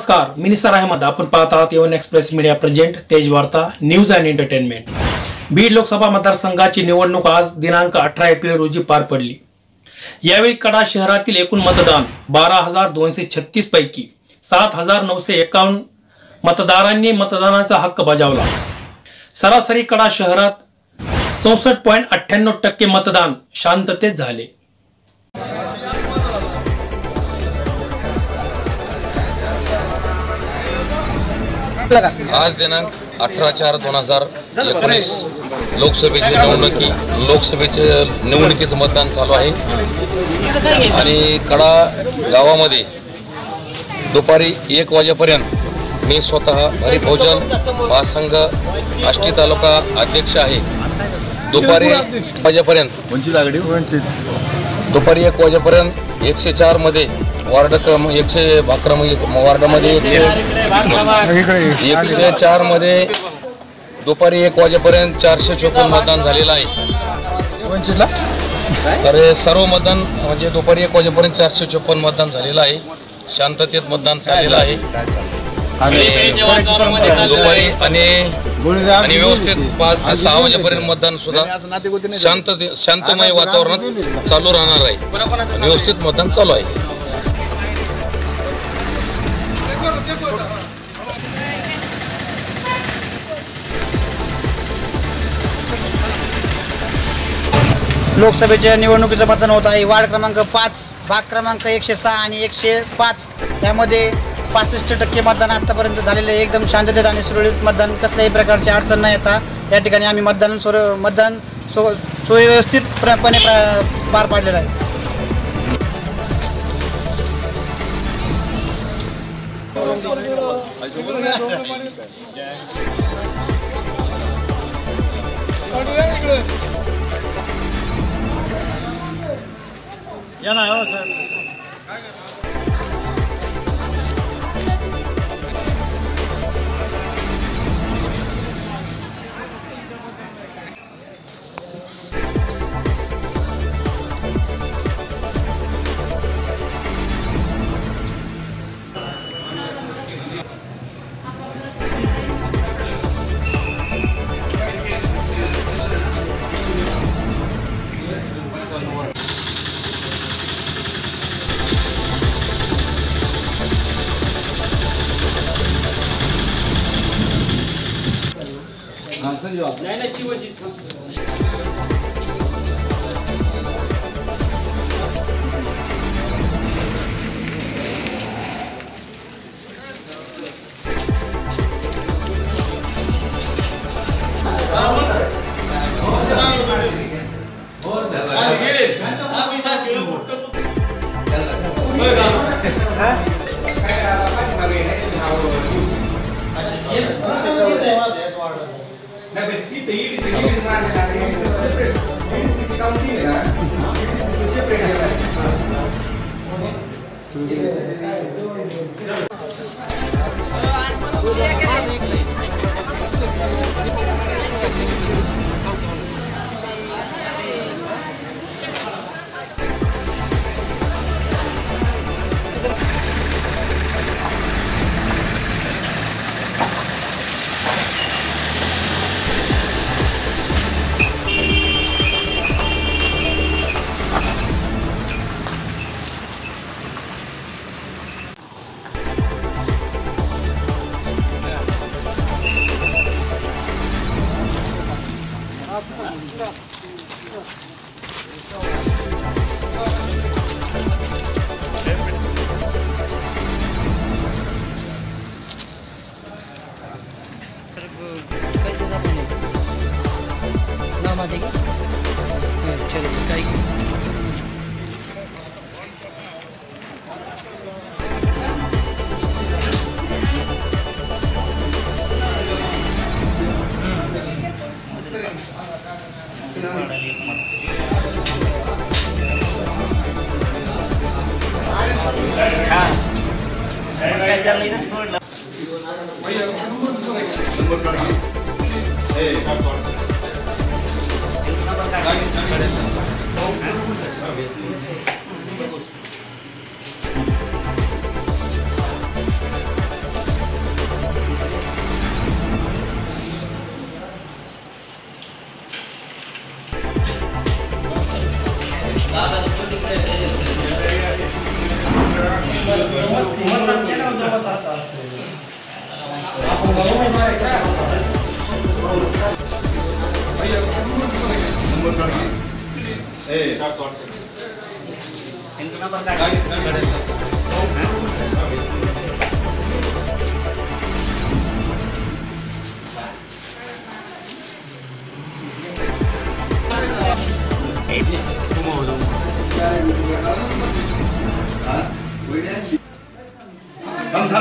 नमस्कार, मी निसार अहमद. आपण पाहत आहात एवन एक्सप्रेस मीडिया प्रेझेंट तेज वार्ता news and entertainment. Beed Lok Sabha मतदारसंघाची निवडणूक आज दिनांक 18 एप्रिल रोजी पार पडली. यावेळी कडा शहरातील एकूण मतदान 12,236 पैकी 7,951 मतदारांनी मतदानाचा हक्क बजावला. सरासरी कडा शहरात 64.98% मतदान शांततेत झाले. आज दिनांक 18/4/2019 लोकसभेचे निवडणुकीचं मतदान चालू आहे आणि कडा गावामध्ये दुपारी 1 वाजेपर्यंत मी स्वतः हरिभोजन महासंघ आष्टी तालुका अध्यक्ष आहे. दुपारी 1 वाजेपर्यंत 104 मध्ये वार्ड क्रमांक 111 वार्डामध्ये 104 मध्ये दुपारी 1 वाजेपर्यंत 454 मतदान झालेलं आहे. तर सर्व मतदान म्हणजे दुपारी 1 वाजेपर्यंत 454 मतदान झालेलं आहे. शांततेत मतदान चाललेलं आहे दुपारी आणि व्यवस्थित 5 ते 6 वाजेपर्यंत मतदान सुद्धा शांतमय वातावरणात चालू राहणार आहे. व्यवस्थित मतदान चालू आहे. लोकसभेच्या निवडणुकीचं मतदान होत आहे. वार्ड क्रमांक 5 भाग क्रमांक 106 आणि 105 यामध्ये 65% मतदान आतापर्यंत झालेले आहे. एकदम शांततेत आणि सुरळीत मतदान, कसल्याही प्रकारची अडचण न येता या ठिकाणी आम्ही मतदान सुव्यवस्थितपणे पार पाडलेलं आहे. या ना हो सर. नहीं शिवजीच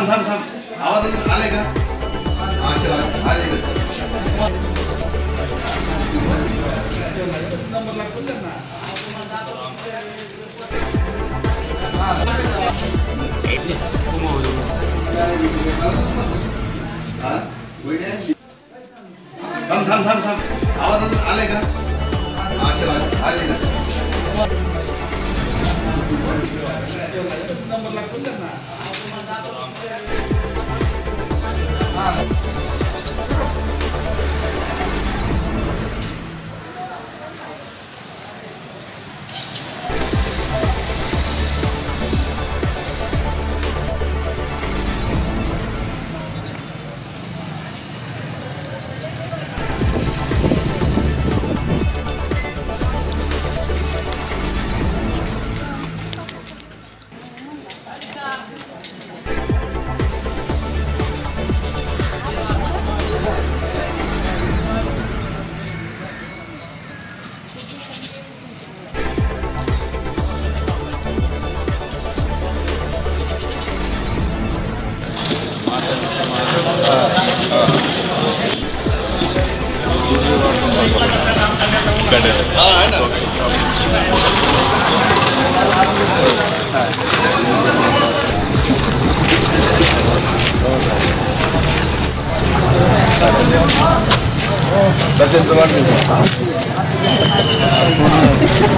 थांब आवाज आले का? चला आले थांब आवाज आले का? चला आले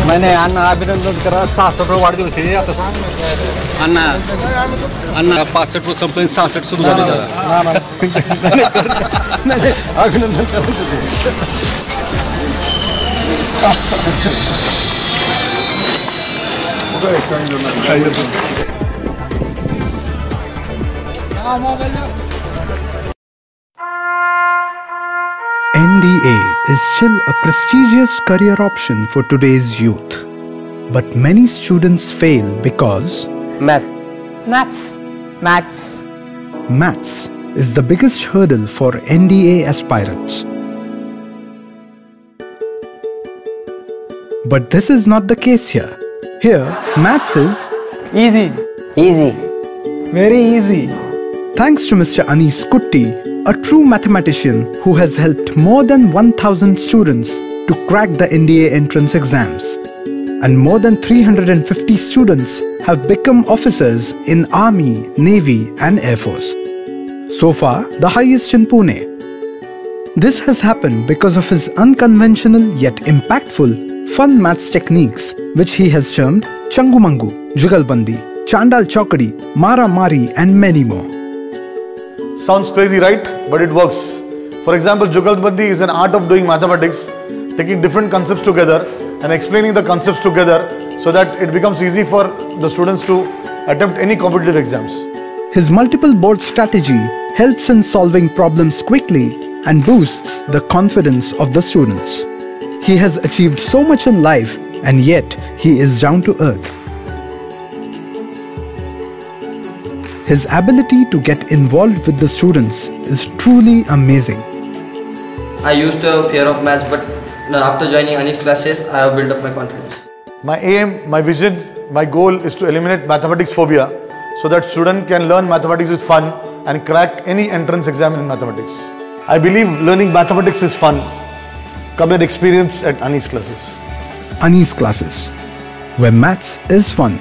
मैंने अन्ना अभिनंदन करा 66 वाढदिवस आहे आता अन्ना 65 संपले 66 सुरू झाले नाही अभिनंदन NDA is still a prestigious career option for today's youth. But many students fail because Maths is the biggest hurdle for NDA aspirants. But this is not the case here. Here, maths is easy. very easy. Thanks to Mr. Anis Kutti, a true mathematician who has helped more than 1,000 students to crack the NDA entrance exams. And more than 350 students have become officers in Army, Navy and Air Force. So far, the highest in Pune. This has happened because of his unconventional yet impactful fun maths techniques, which he has termed Changumangu, Jugalbandi, Chandal Chokadi, Mara Mari and many more. Sounds crazy, right? But it works. For example, Jugalbandi is an art of doing mathematics, taking different concepts together and explaining the concepts together so that it becomes easy for the students to attempt any competitive exams. His multiple board strategy helps in solving problems quickly and boosts the confidence of the students. He has achieved so much in life and yet he is down to earth. His ability to get involved with the students is truly amazing. I used to have fear of maths, but after joining Anis classes, I have built up my confidence. My aim, my vision, my goal is to eliminate mathematics phobia so that students can learn mathematics with fun and crack any entrance exam in mathematics. I believe learning mathematics is fun. Come and experience at Anis classes. Anis classes, where maths is fun.